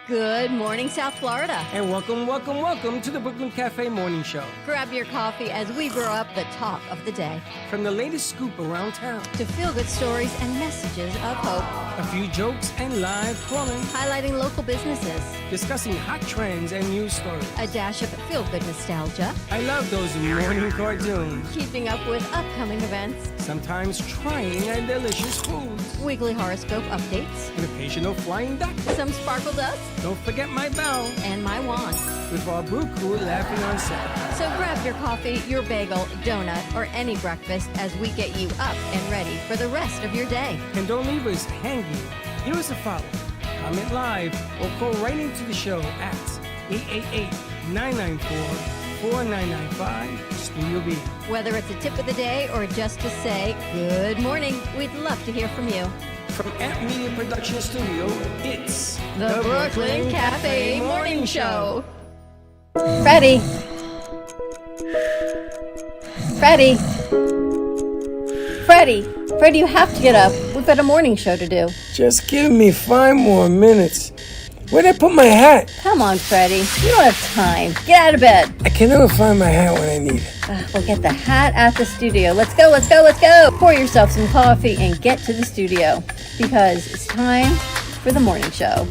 Good morning, South Florida. And welcome to the Brooklyn Cafe Morning Show. Grab your coffee as we brew up the talk of the day. From the latest scoop around town to feel-good stories and messages of hope. A few jokes and live calling. Highlighting local businesses. Discussing hot trends and news stories. A dash of feel-good nostalgia. I love those morning cartoons. Keeping up with upcoming events. Sometimes trying and delicious foods. Weekly horoscope updates. An occasional flying duck. Some sparkle dust. Don't forget my bell. And my wand. With our brew crew laughing on set. So grab your coffee, your bagel, donut, or any breakfast as we get you up and ready for the rest of your day. And don't leave us hanging. Give us a follow. Comment live or call right into the show at 888-994-4995 Studio B. Whether it's a tip of the day or just to say good morning, we'd love to hear from you. From Amp Media Production Studio, it's the Brooklyn Cafe Morning Show. Freddie, you have to get up. We've got a morning show to do. Just give me 5 more minutes. Where'd I put my hat? Come on, Freddie. You don't have time. Get out of bed. I can never find my hat when I need it. We'll get the hat at the studio. Let's go. Pour yourself some coffee and get to the studio because it's time for the morning show.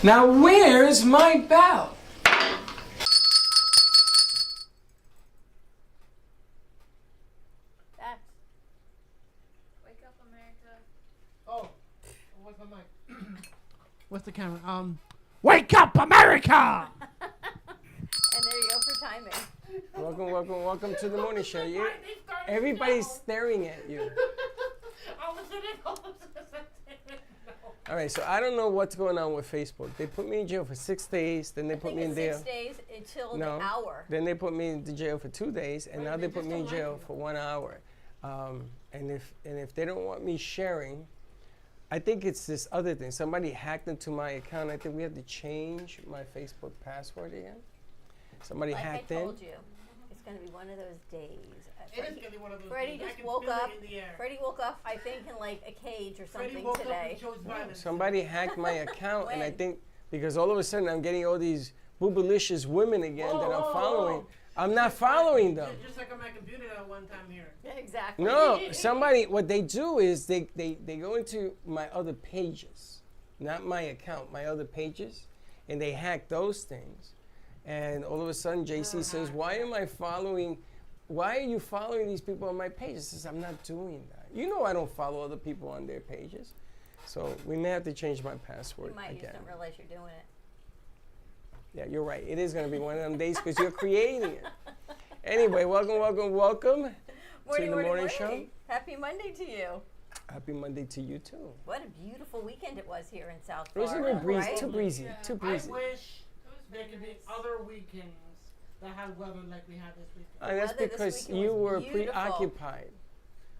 Now, where's my bell? Wake up, America. Oh, what's my mic? What's the camera? Wake up, America! And there you go for timing. Welcome to the morning show. Everybody's staring at you. All right, so I don't know what's going on with Facebook. They put me in jail for 6 days, then they put me in jail. 6 days until the hour. Then they put me in jail for 2 days, and now they put me in jail for 1 hour. And if they don't want me sharing, I think it's this other thing. Somebody hacked into my account. I think we have to change my Facebook password again. Somebody hacked in. I told you, it's going to be one of those days. It is going to be one of those Freddie days. just woke up. Freddie woke up, I think, in like a cage or something today. Somebody hacked my account, and I think because all of a sudden I'm getting all these boobalicious women again that I'm following. I'm not following them. Just like on my computer at one time here. Yeah, exactly. No, what they do is they go into my other pages, not my account, my other pages, and they hack those things. And all of a sudden, JC says, why are you following these people on my page? I says, I'm not doing that. You know I don't follow other people on their pages. So we may have to change my password again. You just don't realize you're doing it. Yeah, you're right. It is going to be one of them days because you're creating it. Anyway, welcome to the morning show. Happy Monday to you. Happy Monday to you, too. What a beautiful weekend it was here in South Florida. It was a little breezy, right? too breezy. I wish there could be other weekends that had weather like we had this weekend. That's because you were preoccupied.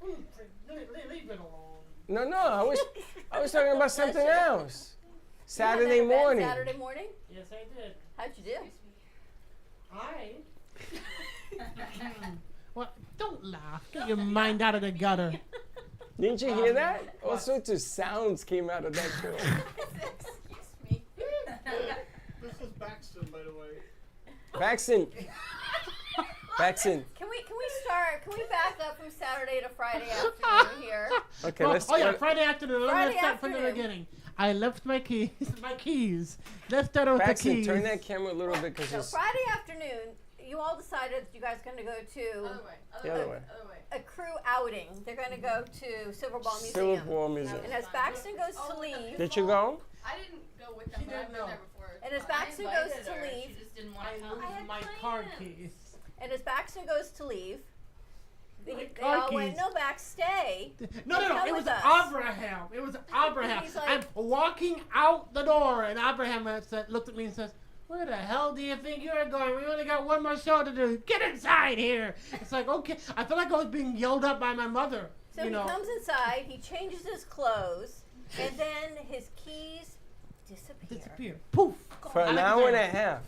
Leave it alone. No, I was talking about something else. Saturday morning. Saturday morning? Yes, I did. How'd you do? Well, don't laugh. Get your mind out of the gutter. Didn't you hear that? All sorts of sounds came out of that girl. Excuse me. This is Baxton, by the way. Baxton. Can we back up from Saturday to Friday afternoon here? Okay, let's. Friday afternoon. Let's start from the beginning. I left my keys. Let's start with the keys. Turn that camera a little bit So Friday afternoon, you all decided that you guys are going to go to the other way. A crew outing. They're going to go to Silver Ball Museum. Silver Ball Museum. And as Baxton goes to leave. Did you go? I didn't go with them, but I've been there before. And as Baxton goes to leave. She just didn't want to come. I lose my car keys. And as Baxton goes to leave, they car all went, keys. no, Bax, stay. No. It was Abraham. He's like, I'm walking out the door, and Abraham looked at me and says, "Where the hell do you think you're going? We only got one more show to do. Get inside here." It's like, okay. I feel like I was being yelled at by my mother. So he comes inside, he changes his clothes, and then his keys disappear. Poof. For an hour and a half.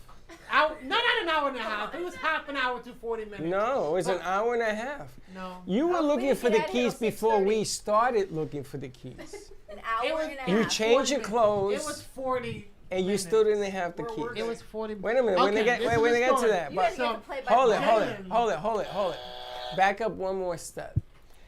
Not an hour and a half. It was half an hour to 40 minutes. No, it was an hour and a half. No. You were looking for the keys before we started looking for the keys. An hour and a half. You changed your clothes. It was 40. And you still didn't have the Where key. were It was 40. Wait a minute. When they Okay, get this when is they the get to story. that, You but guys get to play by hold the it. Back up one more step.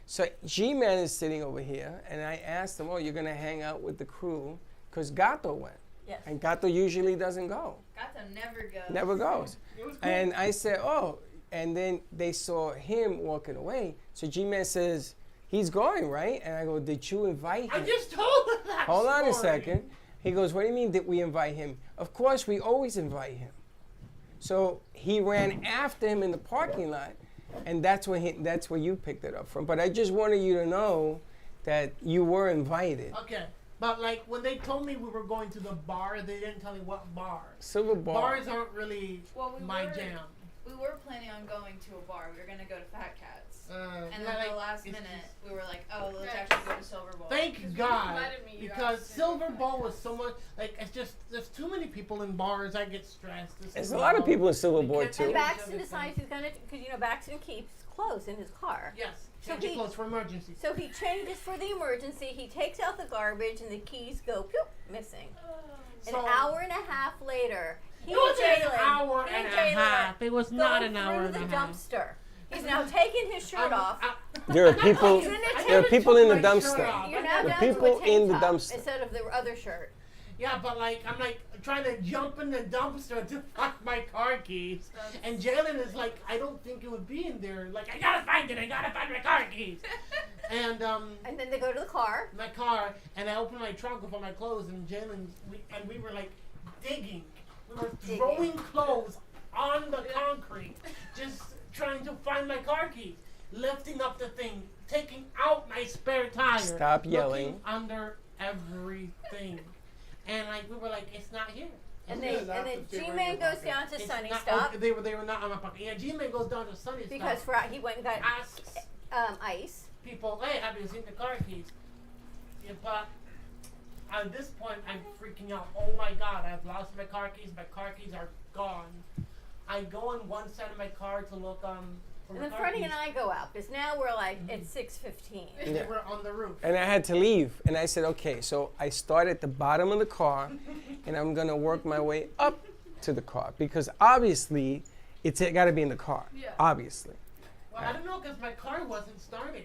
So G-Man is sitting over here, and I asked him, "Oh, you're gonna hang out with the crew?" Because Gato went, Yes. and Gato usually doesn't go. Gato never goes. Never goes. It was cool. And I said, "Oh," and then they saw him walking away. So G-Man says, "He's going, right?" And I go, "Did you invite I him?" just told her that Hold on a story. second. He goes, "What do you mean did we invite him?" Of course, we always invite him. So he ran after him in the parking lot, and that's where you picked it up from. But I just wanted you to know that you were invited. Okay, but like when they told me we were going to the bar, they didn't tell me what bar. Silver Bar. Bars aren't really Well, my jam. We were planning on going to a bar. We were gonna go to Fat Cats. And yeah, then like, the last it's minute, just- we were like, oh, let's Right. actually go to Silver Bowl. Thank Because God, you invited me, you because guys did. Silver Bowl was so much like it's just there's too many people in bars. I get stressed. There's a lot of people in Silver Bowl, We can't too. And do Baxton everything. decides he's gonna, because Baxton keeps clothes in his car. Yes, So change your he- clothes for emergencies. So he changes for the emergency. He takes out the garbage, and the keys go poop missing. So- An hour and a half later, he It was and an Jalen, hour he and a Jalen half. It was go not an hour through and a the half. dumpster. He's now taking his shirt off. There are people. He's in a There are tank people in the took my shirt dumpster. off. You're now The down people to a tank in the top dumpster. instead of the other shirt. Yeah, but like I'm like trying to jump in the dumpster to find my car keys, and Jalen is like, I don't think it would be in there. Like I gotta find it. I gotta find my car keys. And And then they go to the car. my car, and I opened my trunk with all my clothes, and we were like digging. We were Digging. throwing clothes on the concrete, just trying to find my car keys. Lifting up the thing, taking out my spare tire. Stop yelling. Looking under everything, and like we were like, it's not here. And Yeah, then that's and then the thing G-Man right goes here. down to It's Sunny not- Stop oh, they were not on my pocket. Yeah, G-Man goes down to Sunny because Stop. he went and got Asks ice. people, hey, have you seen the car keys? Yeah, but at this point, I'm freaking out. Oh my God, I've lost my car keys. My car keys are gone. I go on one side of my car to look for And my then car Freddie keys. and I go out because now we're like it's 6:15. And they were on the roof. And I had to leave. And I said, okay, so I start at the bottom of the car, and I'm going to work my way up to the car. Because obviously, it's got to be in the car. Yeah. Obviously. Well, I don't know because my car wasn't starting.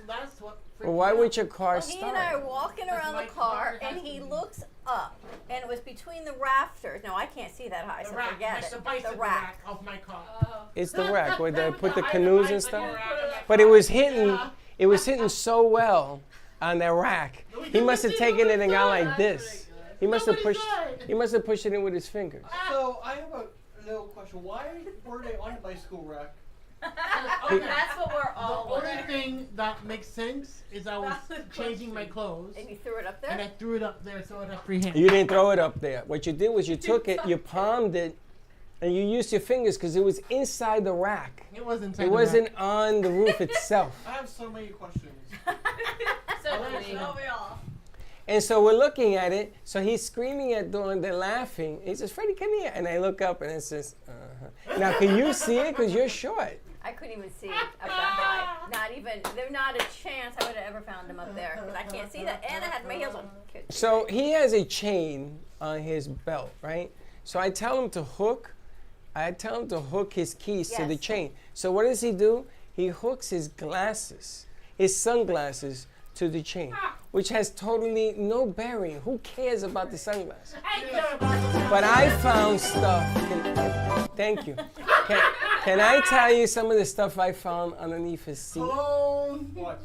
That's what. freaked Well, why me would out. your car Well, he and I are start? walking Because around my the car, car and has he to be- looks up, and it was between the rafters. No, I can't see that high, The so rack, forget the it. bicycle The rack. rack of my car. Oh. It's the rack where they put the I had canoes and bicycle stuff. rack in my But car. it was hitting. Yeah. It was hitting so well on that rack. He must have taken it and gone like this. He must have Nobody pushed. saw it. He must have pushed it in with his fingers. So I have a little question. Why were they on a bicycle rack? Okay. That's what we're The all only wondering. thing that makes sense is I was That's the changing my clothes And you threw it up and I there. threw it up there so it had free hand. You didn't throw it up there. What you did was you took it, you palmed it, and you used your fingers because it was inside the rack. It wasn't. It wasn't on the roof itself. I have so many questions. So Alright. don't we all? And so we're looking at it. So he's screaming at Dawn. They're laughing. He says, "Freddie, come here." And I look up, and it says, "Uh-huh." Now, can you see it? Because you're short. I couldn't even see up that high. Not even. There's not a chance I would have ever found him up there because I can't see that. And I had my heels on. So he has a chain on his belt, right? So I tell him to hook. I tell him to hook his keys to the Yes. chain. So what does he do? He hooks his glasses, his sunglasses, to the chain, which has totally no bearing. Who cares about the sunglasses? I care about the But I found stuff. Thank you. Can I tell you some of the stuff I found underneath his seat? cologne, What?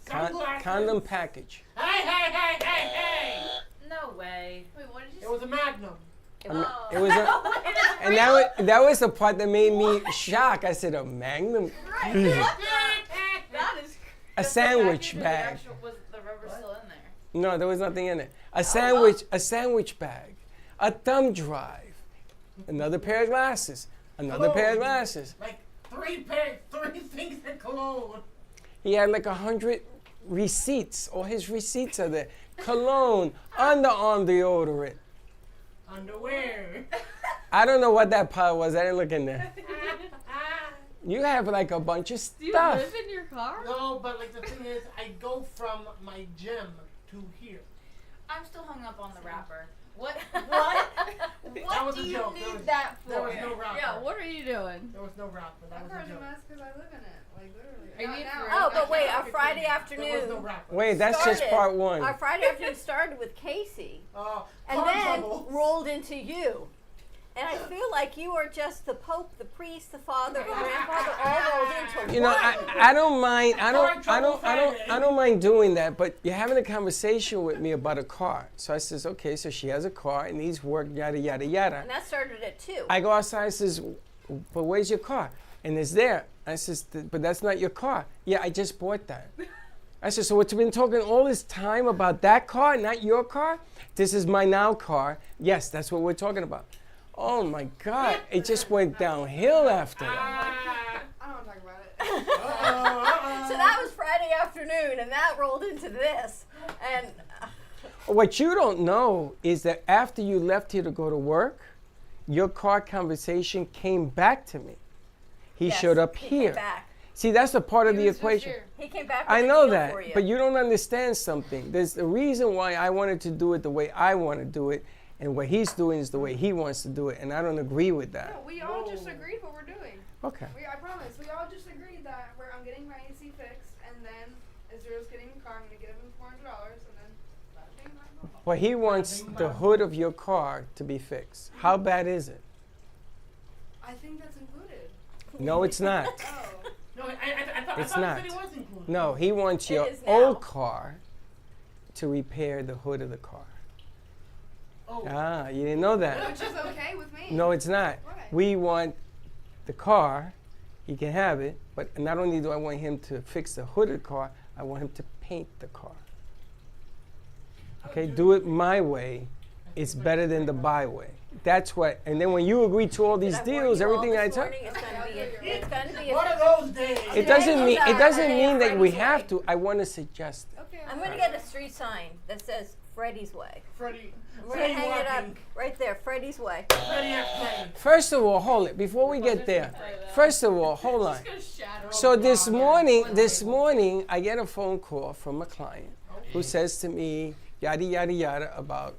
sunglasses. Condom package. Hey! No way. Wait, what did you It was a Magnum. It was a, and that was the part that made me shock. I said, a Magnum, That is. a sandwich bag. Was the rubber still in there? No, there was nothing in it. A sandwich bag, a thumb drive, another pair of glasses, another pair of glasses. Like three things of cologne. He had like 100 receipts. All his receipts are there. Cologne, underarm deodorant. Underwear. I don't know what that pile was. I didn't look in there. You have like a bunch of Do you stuff. live in your car? No, but like the thing is, I go from my gym to here. I'm still hung up on the wrapper. What? That What was do a you joke. need that for? There was no rock. Yeah, what are you doing? There was no rock, but that My was car's a a joke. mess because I live in it. Like, literally. Are you Not being now. for Oh, real? but wait, our Friday There was afternoon. no rock. Wait, that's just started- part one. Our Friday afternoon started with Casey, and Car then trouble. rolled into you. And I feel like you are just the Pope, the priest, the father, and grandfather all rolled into You know, one. I don't mind. I Car trouble don't mind doing that. But you're having a conversation with me about a car. So I says, okay, so she has a car, it needs work, yada yada yada. And that started at 2. I go outside and says, but where's your car? And it's there. I says, but that's not your car. Yeah, I just bought that. I said, so what you've been talking all this time about that car, not your car? This is my now car. Yes, that's what we're talking about. Oh my God, it just went downhill after that. I don't want to talk about it. So that was Friday afternoon, and that rolled into this. And What you don't know is that after you left here to go to work, your car conversation came back to me. He yes, showed up he here. Came back. See, that's a part of the He was just equation. here. He came back. With I a know deal that, for you. but you don't understand something. There's a reason why I wanted to do it the way I want to do it, and what he's doing is the way he wants to do it, and I don't agree with that. No, we all just agreed what we're doing. Okay. I promise. We all just agreed that I'm getting my AC fixed, and then Azur's getting the car. I'm going to give him $400, and then bada bing, bada boom. Well, he wants the hood of your car to be fixed. How bad is it? I think that's included. No, it's not. Oh. No, I thought It's he not. said he was included. No, he wants It your is now. old car to repair the hood of the car. Oh. Ah, you didn't know that. Which is okay with me. No, it's not. Why? We want the car, he can have it, but not only do I want him to fix the hood of the car, I want him to paint the car. Okay, do it my way. It's better than the byway. That's what, and then when you agree to all these Did I warn deals, you all everything I this tell, morning? It's going to be. One of those days. it doesn't mean Friday that we Freddy's have way. to. I want to suggest it. Okay. I'm going to get a street sign that says Freddy's Way. Freddie. We're going to hang it up right there, Freddy's Way. Freddie at Freddie. First of all, hold it before we get there. First of all, hold on. Gonna shatter. So this morning, I get a phone call from a client who says to me, yada yada yada, about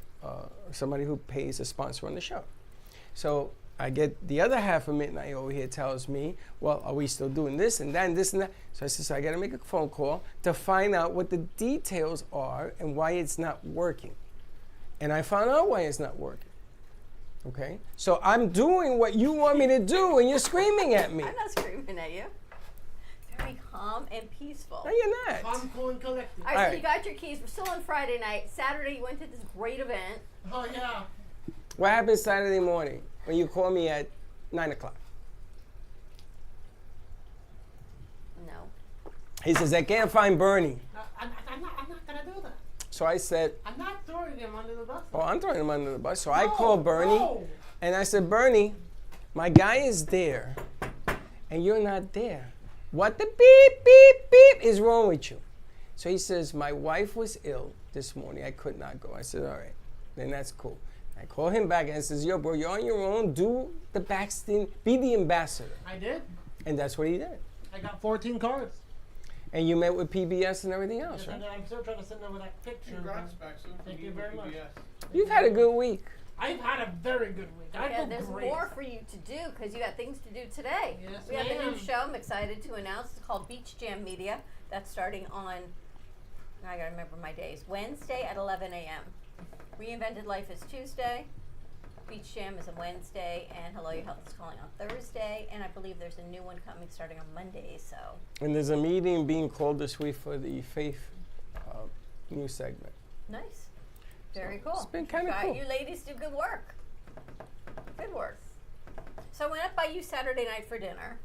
somebody who pays a sponsor on the show. So I get the other half of midnight over here tells me, well, are we still doing this and that and this and that? So I said, so I got to make a phone call to find out what the details are and why it's not working. And I found out why it's not working. Okay? So I'm doing what you want me to do and you're screaming at me. I'm not screaming at you. Very calm and peaceful. No, you're not. Calm, cool, and collected. All right, so Alright. you got your keys. We're still on Friday night. Saturday, you went to this great event. Oh, yeah. What happened Saturday morning when you called me at 9 o'clock? No. He says, I can't find Bernie. I'm not going to do that. So I said, I'm not throwing him under the bus. oh, I'm throwing him under the bus. So I No, called Bernie no. and I said, Bernie, my guy is there and you're not there. What the beep, beep, beep is wrong with you? So he says, my wife was ill this morning. I could not go. I said, all right, then that's cool. I call him back and I says, yo, bro, you're on your own. Do the backsting, be the ambassador. I did. And that's what he did. I got 14 cards. And you met with PBS and everything else, Yes, right? and I'm still trying to send over that picture. Congrats, Paxton. Thank you very much. You've had a good week. I've had a very good week. I Yeah, feel there's great. more for you to do because you got things to do today. Yes, We have a new ma'am. show I'm excited to announce. It's called Beach Jam Media. That's starting on, I gotta remember my days, Wednesday at 11 a.m. Reinvented Life is Tuesday. Beach Jam is on Wednesday, and Hello Your Health is calling on Thursday, and I believe there's a new one coming starting on Monday, so. And there's a meeting being called this week for the Faith news segment. Nice. Very cool. it's been kinda Got- cool. You ladies do good work. Good work. So I went up by you Saturday night for dinner.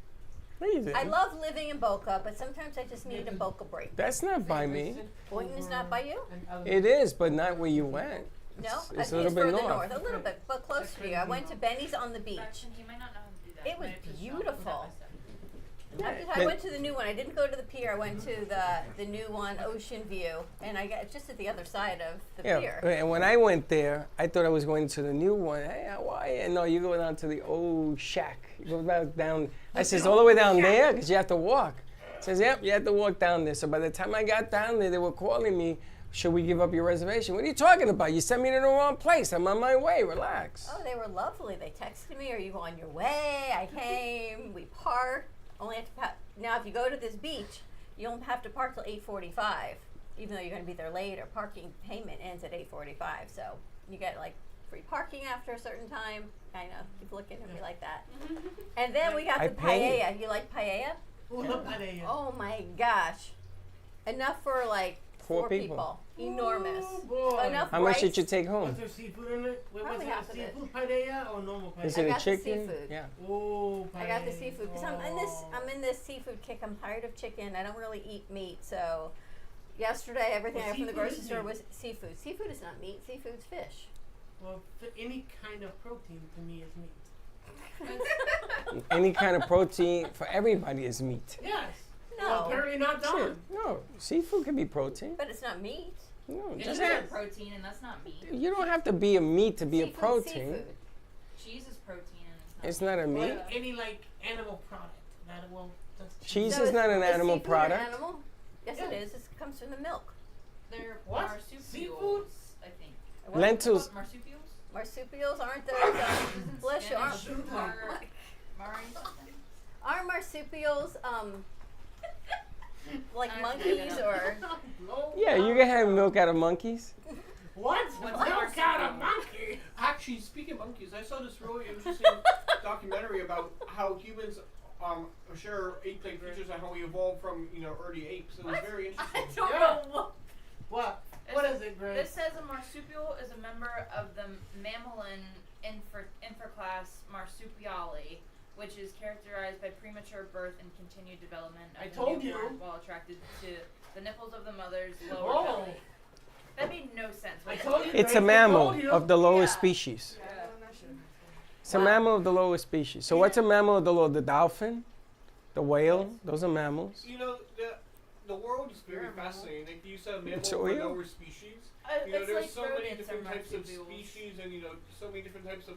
No, you didn't. I love living in Boca, but sometimes I just need a Boca break. That's not by me. Boynton is not by you? It is, but not where you went. No? It's I a think little it's bit further north. A little bit, but closer to you. I went to Benny's on the beach. Braxton, he might not know how to do that. It was Might have just beautiful. shown him I went to the new one. I didn't go to the pier. I went to the new one, Ocean View, and I got it's just at the other side of the Yeah, pier. and when I went there, I thought I was going to the new one. Hey, how are you? No, you go down to the old shack. You go back down. I says, all the way down there? Because you have to walk. Says, yep, you have to walk down there. So by the time I got down there, they were calling me, should we give up your reservation? What are you talking about? You sent me to the wrong place. I'm on my way. Relax. Oh, they were lovely. They texted me, "Are you on your way?" I came. We parked. Only have to now, if you go to this beach, you don't have to park till 8:45, even though you're going to be there later. Parking payment ends at 8:45, so you get like free parking after a certain time. I know, keep looking at me like that. And then we got I the paid. paella. You like paella? Oh my gosh, enough for like four people. Enormous. Oh, boy. Enough How much rice. did you take home? Was there seafood in it? Was Probably it half of it. seafood paella or normal paella? Is I it a got the chicken? seafood. Yeah. Oh, I got the seafood because paella. I'm in this seafood kick. I'm tired of chicken. I don't really eat meat. So yesterday, everything Well, I got from the seafood grocery is store meat. was seafood. Seafood is not meat. Seafood's fish. Well, any kind of protein to me is meat. Any kind of protein for everybody is meat. Yes. No. Well, apparently not Shit. done. No, seafood can be protein. But it's not meat. No, It's just It not is. protein, and that's not meat. you don't have to be a meat to be a Seafood's protein. Seafood. Cheese is protein, and It's not a meat. Like any animal product. That will. That's Cheese So is not an animal seafood product. An animal? Yes, Yeah. it is. It comes from the milk. they're What? marsupials, Seafood? I think. What? Lentils. Marsupials? Marsupials aren't those? Bless you. Spanish. Aren't, Something. aren't marsupials like I monkeys don't or? Yeah, you can have milk out of monkeys. What? What's Milk out a marsupial? monkey? Actually, speaking of monkeys, I saw this really interesting documentary about how humans share ape-like features and how we evolved from early apes. It was very I interesting. don't Yeah. know what. What? What is it, Grace? This says a marsupial is a member of the mammalian infraclass Marsupiale, which is characterized by premature birth and continued development of I the told newborn you. while attracted to the nipples of the mother's lower Oh. belly. That made no sense. I told you. It's Grace, a I mammal told you. of the lowest Yeah. species. Yeah, that shit. It's a mammal of the lowest species. So what's a mammal of the low? The dolphin, the whale. Those are mammals. The world is very fascinating. Like you said, mammal So of yeah. the lower species. It's There's like so many rodents different are types of marsupials. species, and so many different types of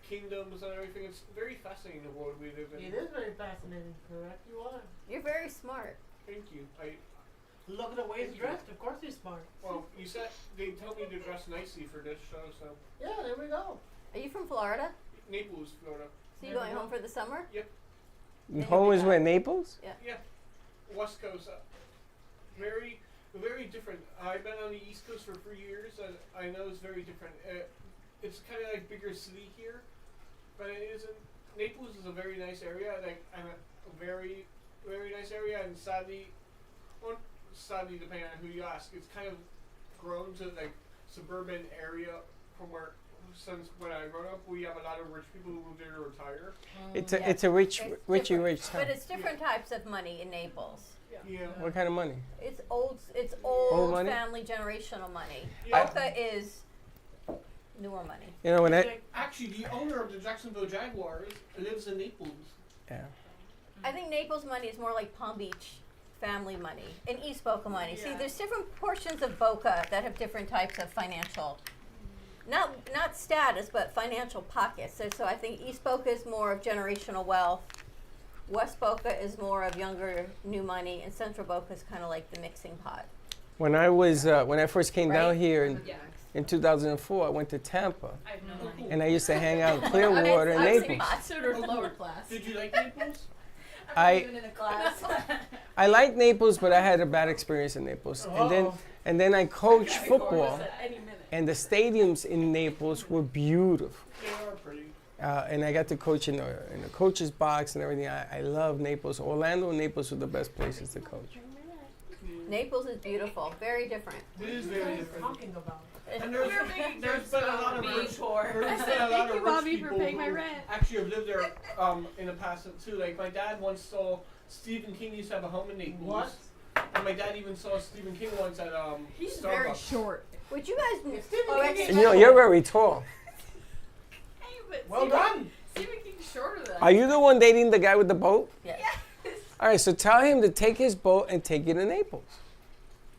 kingdoms and everything. It's very fascinating the world we live in. It is very fascinating. Correct, you are. You're very smart. Thank you. Look at the way he's dressed. Of course he's smart. Well, you said they told me to dress nicely for this show, so Yeah, there we go. Are you from Florida? Naples, Florida. So you going home for the summer? Home is where, Naples? West Coast, very, very different. I've been on the East Coast for 3 years, and I know it's very different. It's kind of like bigger city here, but it isn't. Naples is a very nice area, and a very, very nice area. And sadly, depending on who you ask, it's kind of grown to like suburban area from where. Since when I grew up, we have a lot of rich people who move there to retire. It's a rich It's different. rich town. But it's different types of money in Naples. Yeah. What kind of money? It's old Old money? family generational money. Yeah. Boca is newer money. You know when I Like, actually, the owner of the Jacksonville Jaguars lives in Naples. yeah. I think Naples money is more like Palm Beach family money and East Boca money. See, Yeah. there's different portions of Boca that have different types of financial, not status, but financial pockets. So I think East Boca is more of generational wealth. West Boca is more of younger, new money, and Central Boca is kind of like the mixing pot. When I first came down Right? here Yeah. in 2004, I went to Tampa, I have no money. and I used to hang out in Clearwater and Naples. considered lower class. Did you like Naples? I- even in a class. I like Naples, but I had a bad experience in Naples, and then I coached football, and the stadiums in Naples were beautiful. They are pretty. And I got to coach in the coach's box and everything. I love Naples. Orlando and Naples were the best places to coach. Naples is beautiful, very different. It is What very are you different. talking about? And There's been a lot of rich- being poor. There's been a lot of rich people who actually have lived there in the past too. Like my dad once saw Stephen King used to have a home in Naples. What? And my dad even saw Stephen King once at He's Starbucks. very short. Would you guys? It's Stephen oh, King actually- And, you know, you're very tall. Hey, but Well done. Stephen King's shorter than Are you the one dating the guy with the boat? Yes. All right, so tell him to take his boat and take you to Naples.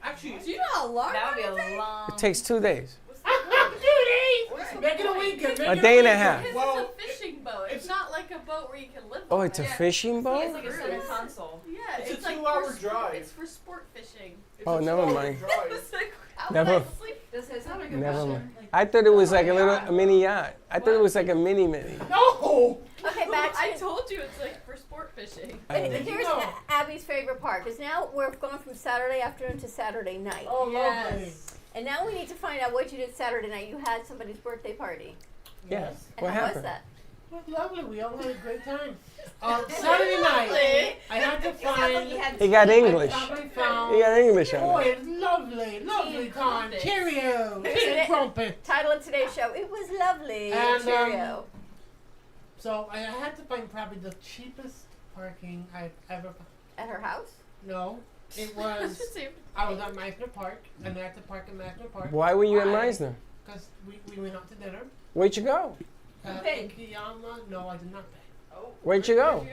Actually, Do you know how long that would be? A long. It takes 2 days. 2 days. Make it a weekend. Make A it day and a weekend. half. Because Well, it's a fishing boat. It's it's- not like a boat where you can live Oh, on it's a it. fishing It's boat? like a center console. Yeah, It's a like 2-hour for sport- drive. It's for sport fishing. it's Oh, a never 2-hour mind. drive. It's like, how Never. This is not a good Never question. mind. I thought it was like a mini yacht. I thought it was like a mini. No. Okay, back to I told you it's like for sport fishing. And I- here's Abby's favorite part, because now we're going from Saturday afternoon to Saturday night. Oh, lovely. Yes. And now we need to find out what you did Saturday night. You had somebody's birthday party. Yes. And What how happened? was that? It was lovely. We all had a great time. Saturday night, I had to find. He got English. I found. He got English Boy, on it. it's lovely, lovely Tea time. crumpets. Cheerio, tea and crumpet. Title of today's show, it was lovely. And, Cheerio. So I had to find probably the cheapest parking I've ever. At her house? No, it was. I was at Meisner Park, and I had to park in Meisner Park Why were you in Why? Meisner? because we went out to dinner. Where'd you go? paid? Ikeyama? No, I did not pay. Oh. Where'd you go?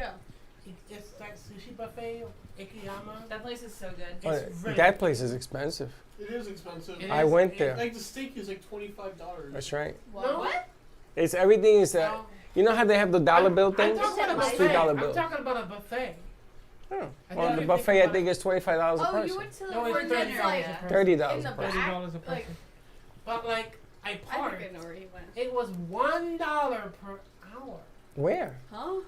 It's like sushi buffet, Ikeyama. That place is so good. Oh, It's very- that place is expensive. It is expensive. It I is- went it- there. Like the steak is like $25. That's right. No. What? It's everything is that. No. You know how they have the dollar bill I'm things? talking about a It's $2 buffet. bill. I'm talking about a buffet. Oh. I Well, think the you think buffet I about think is $25 a Oh, you person. went to the No, it's for $30 dinner. a Yeah. person. $30 In the a person. back? $30 a person. Like- But like I I parked, think I know where he went. it was $1 per hour. Where? Huh?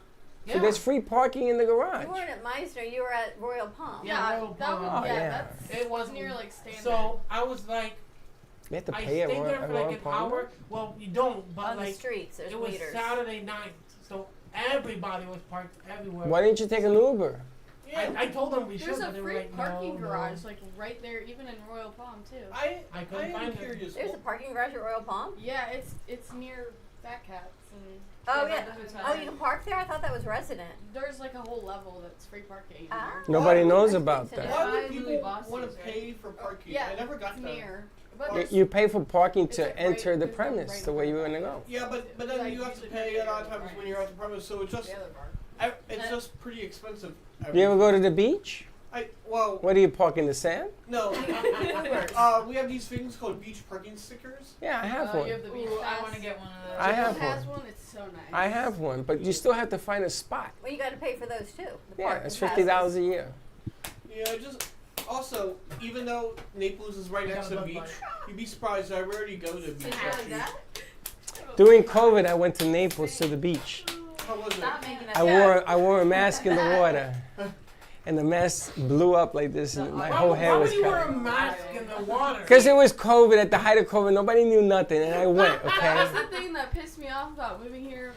So there's free parking in the garage. You weren't at Meisner, you were at Royal Palm. Yeah, Royal that Palm. would, Oh, yeah, yeah. that's It was near like standard. So I was like, You have to I pay stayed at there for Royal like an Palm? hour. Well, you don't, but On the like streets, there's it was meters. Saturday night, so everybody was parked everywhere. Why didn't you take an Uber? I told them we should, There's but a they were free like, parking no, garage no. like right there, even in Royal Palm too. I I couldn't am find it. curious. There's a parking garage at Royal Palm? Yeah, it's near Fat Cats and Oh, by yeah. the hotel. Oh, you can park there? I thought that was resident. There's like a whole level that's free parking in Ah. there. Nobody knows that's about good to that. know. Why By would Louis people Vuitton's, want to right? pay for parking? Yeah, I never got it's that. near. But You- there's- You pay for parking It's to like enter right- the there's one premise right the way in you front want to of go. Yeah, but then Like, you have to usually pay a lot of right. times when you're at the premise, so it's just the other bar. it's Uh, just pretty expensive. You ever go to the beach? Well, Where do you park, in the sand? no. We have these things called beach parking stickers. Yeah, I have Oh, one. you have the beach Ooh, I pass? want to get one of those. I have Jill has one. one. It's so nice. I have one, but you still have to find a spot. Well, you got to pay for those too. The Yeah, parking it's passes. $50 a year. Yeah, just also, even though Naples is right I next got to a the bug beach, bite. you'd be surprised. I rarely go to beach. actually. During COVID, I went to Naples to the beach. How was it? Stop making that. I wore a mask in the water, and the mask blew up like this, and my whole hair Why was would you wear a covered. mask in the water? Because it was COVID, at the height of COVID, nobody knew nothing, and I went, That okay? was the thing that pissed me off about moving here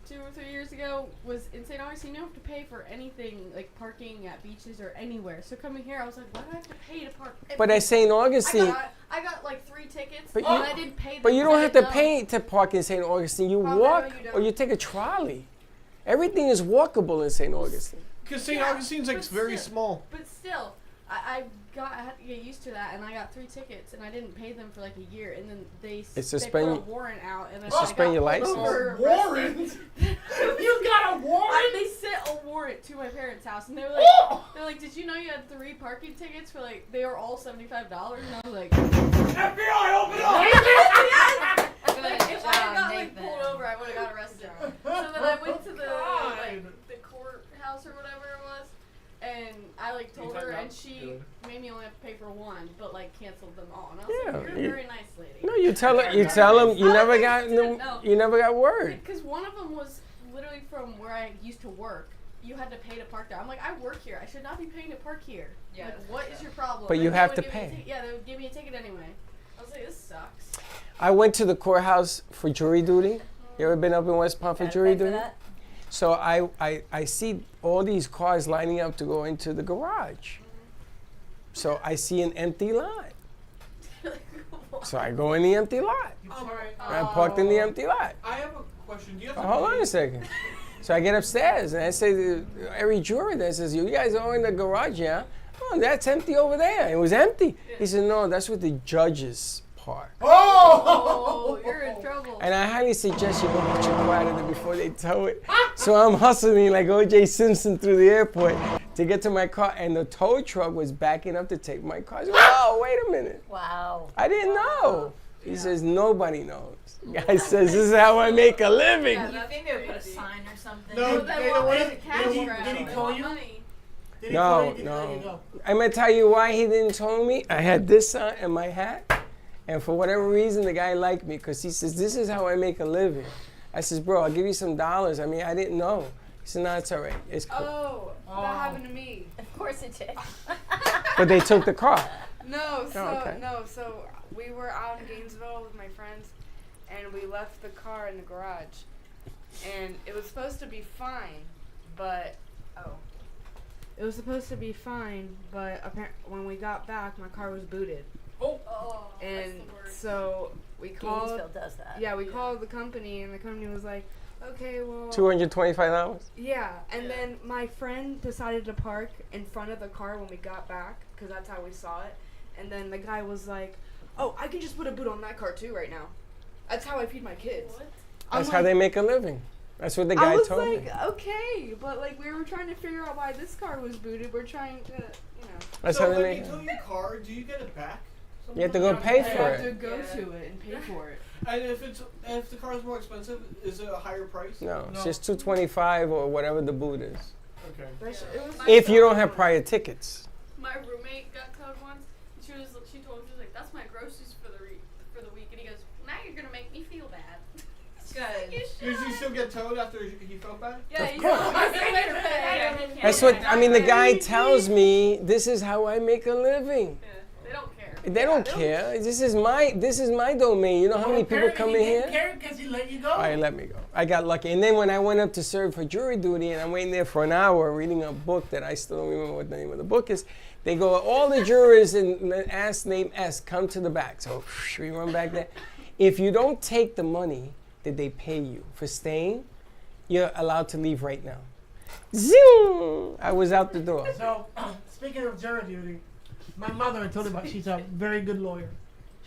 2 or 3 years ago. Was in St. Augustine, you don't have to pay for anything like parking at beaches or anywhere. So coming here, I was like, why do I have to pay to park? But at St. Augustine, I got like 3 tickets, But and you- I didn't pay them. but you don't 'cause I have to didn't know. pay to park in St. Augustine. You Oh, no, walk, you don't. or you take a trolley. Everything is walkable in St. Augustine. Because St. Yeah, Augustine's like but very still. small. But still, I had to get used to that, and I got 3 tickets, and I didn't pay them for like a year, and then they It they put suspend a you- warrant out, and then They suspend I your got pulled license? over, A warrant? arrested. You got a warrant? They sent a warrant to my parents' house, and they were like, Oh! they're like, did you know you had 3 parking tickets for like they were all $75? And I was like, FBI, open up! like, if I had got like Nathan. pulled over, I would have got arrested. So then I went to the God. the courthouse or whatever it was, and I like told her, and she made me only have to pay for 1, but like canceled them all. And I was Yeah, like, you're you- a very nice lady. No, you tell them. You tell them. You never got. No. You never got word. Because one of them was literally from where I used to work. You had to pay to park there. I'm like, I work here. I should not be paying to park here. Yeah, Like, that's what fucked is up. your problem? But And you they have would to give me a pay. yeah, they would give me a ticket anyway. I was like, this sucks. I went to the courthouse for jury duty. You ever been up in West Palm for Gotta jury pay for duty? that. So I see all these cars lining up to go into the garage. So I see an empty lot. So I go in the empty lot. You parked- I parked in the empty lot. I have a question. Do you have to Hold on pay- a second. So I get upstairs and I say to every juror there says, you guys are in the garage, yeah? Oh, that's empty over there. It was empty. He said, no, that's what the judges park. Oh, you're in trouble. And I highly suggest you go get your car out of there before they tow it. So I'm hustling like O.J. Simpson through the airport to get to my car, and the tow truck was backing up to take my car. I said, whoa, wait a minute. Wow. I didn't know. He says, nobody knows. The guy says, this is how I make a living. You think they would put a sign or something? No, But then they what don't was want the it. cash Did he- grab? did he They call want you? money. Did he tell you, did he let you no. go? I'm gonna tell you why he didn't tell me. I had this on and my hat, and for whatever reason, the guy liked me because he says, "This is how I make a living." I says, "Bro, I'll give you some dollars." I mean, I didn't know. He said, "No, it's all right. It's cool." Oh, Oh. that happened to me. Of course it did. But they took the car. No, okay. so we were out in Gainesville with my friends, and we left the car in the garage, and it was supposed to be fine, but it was supposed to be fine, but when we got back, my car was booted, Oh, and that's the worst. so we called. Gainesville does that. Yeah, we called the company, and the company was like, "Okay, well." $225. Yeah, and Yeah. then my friend decided to park in front of the car when we got back, because that's how we saw it. And then the guy was like, "Oh, I can just put a boot on that car too right now. That's how I feed my kids." What? I'm That's how like- they make a living. That's what the I guy was told like, me. okay, but like we were trying to figure out why this car was booted. We're trying to, That's so how they when make. you tow your car, do you get it back? You have to go pay You for have to it. go Yeah. to it and pay for it. And if the car is more expensive, is it a higher price? No, it's No. just $225 or whatever the boot is. Okay. But it was If you don't have prior tickets. My roommate got towed once. She told him, she was like, "That's my groceries for the week," and he goes, "Now you're gonna make me feel bad." good. Did you still get towed after he felt bad? Yeah, Of you course. know, I still later pay. Yeah, he can't That's pay. what, I mean, the guy tells me, this is how I make a living. Yeah, they don't care. They don't care. This is my domain. You know how many people come in He here? didn't care because he let you go. All right, let me go. I got lucky. And then when I went up to serve for jury duty and I'm waiting there for an hour reading a book that I still don't remember what the name of the book is, they go, all the jurors in name S come to the back. So we run back there. If you don't take the money that they pay you for staying, you're allowed to leave right now. Zoom! I was out the door. So, speaking of jury duty, my mother, I told you about, she's a very good lawyer.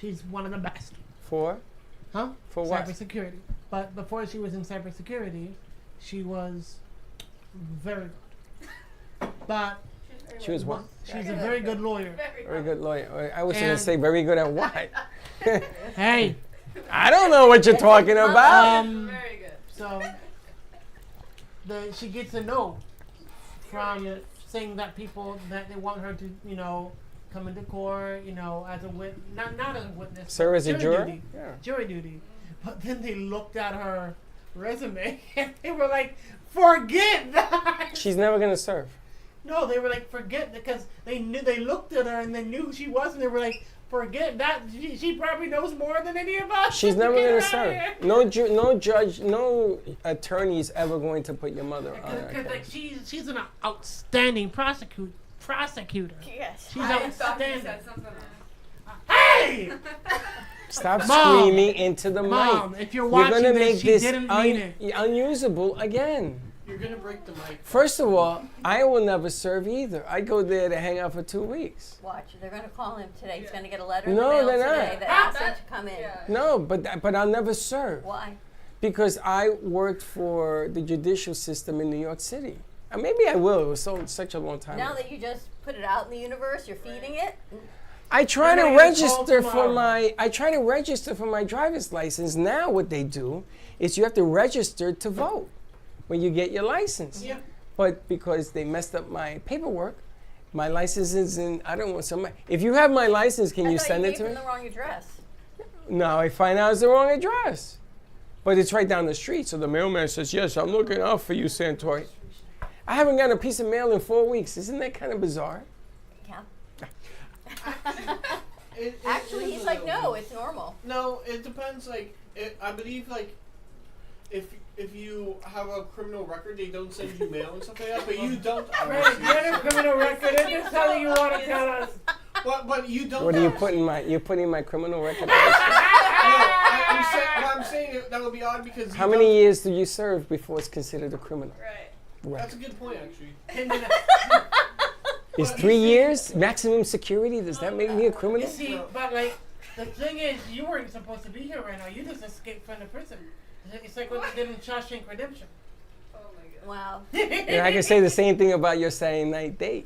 She's one of the best. For? Huh? For what? Cybersecurity. But before she was in cybersecurity, she was very good. But She was what? she's a very good lawyer. Very good lawyer. I was going to And- say very good at what? Hey, I don't know what you're talking about. Very good. so she gets a no from saying that people that they want her to, come into court, as a witness, not as a witness. Sir, as a jury juror? duty. Yeah. Jury duty. But then they looked at her resume and they were like, forget that. She's never going to serve. No, they were like, forget, because they looked at her and they knew who she was, and they were like, forget that. She probably knows more than any of us. She's never Get going her to out serve. of here. No judge, no attorney is ever going to put your mother on her Because like case. she's an outstanding prosecutor. Yes. She's I thought you outstanding. said something else. Hey, Stop Mom. screaming into the Mom, mic. if you're You're watching going to this, make she this didn't mean it. unusable again. You're gonna break the mic. First of all, I will never serve either. I go there to hang out for 2 weeks. Watch, they're going to call him today. He's going to get a letter No, in the mail they're today not. that asks him to come in. Yeah. No, but I'll never serve. Why? Because I worked for the judicial system in New York City. Maybe I will. It was such a long time Now ago. that you just put it out in the universe, you're feeding it. I try You're to gonna get called register for tomorrow. my driver's license. Now what they do is you have to register to vote when you get your license. Yeah. But because they messed up my paperwork, my license is in. I don't want somebody. If you have my license, can I you thought send you it gave to them me? the wrong address. No, I find out it's the wrong address. But it's right down the street. So the mailman says, "Yes, I'm looking out for you, Santori." I haven't gotten a piece of mail in 4 weeks. Isn't that kind of bizarre? Yeah. It Actually, is he's a like, little no, weird. it's normal. No, it depends. I believe if you have a criminal record, they don't send you mail and stuff like that. But you don't. Right, get a criminal record. It is telling you what to tell us. But you don't. What are you putting my? You're putting my criminal record. No, I'm saying that would be odd because. How many years do you serve before it's considered a criminal? Right. That's Right. a good point, actually. Is 3 years maximum security? Does that make me a criminal? You see, but like, the thing is, you weren't supposed to be here right now. You just escaped from the prison. It's like what they did in Shawshank Redemption. Oh my god. Wow. And I can say the same thing about your Saturday night date.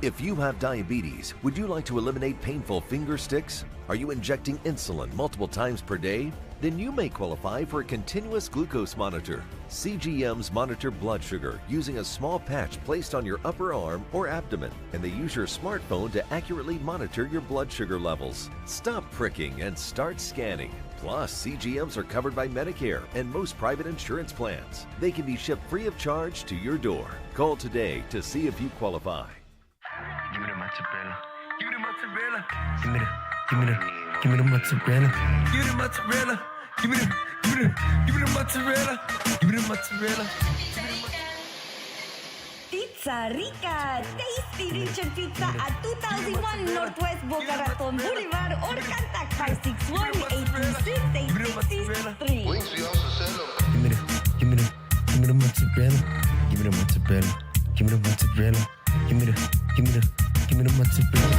If you have diabetes, would you like to eliminate painful finger sticks? Are you injecting insulin multiple times per day? Then you may qualify for a continuous glucose monitor. CGMs monitor blood sugar using a small patch placed on your upper arm or abdomen, and they use your smartphone to accurately monitor your blood sugar levels. Stop pricking and start scanning. Plus, CGMs are covered by Medicare and most private insurance plans. They can be shipped free of charge to your door. Call today to see if you qualify. Give me the mozzarella. Give me the mozzarella. Give me the mozzarella. Give me the mozzarella. Give me the mozzarella. Give me the mozzarella. Pizza Rica, tasty region pizza at 2001 Northwest Boca Raton Boulevard or contact 561-826-8663. Give me the mozzarella. Give me the mozzarella. Give me the mozzarella. Give me the mozzarella.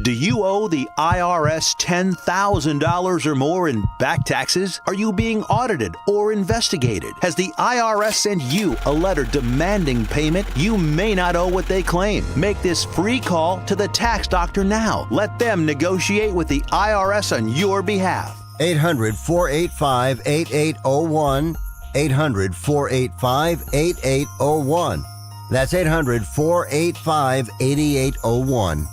Do you owe the IRS $10,000 or more in back taxes? Are you being audited or investigated? Has the IRS sent you a letter demanding payment? You may not owe what they claim. Make this free call to the tax doctor now. Let them negotiate with the IRS on your behalf. 800-485-8801. 800-485-8801. That's 800-485-8801.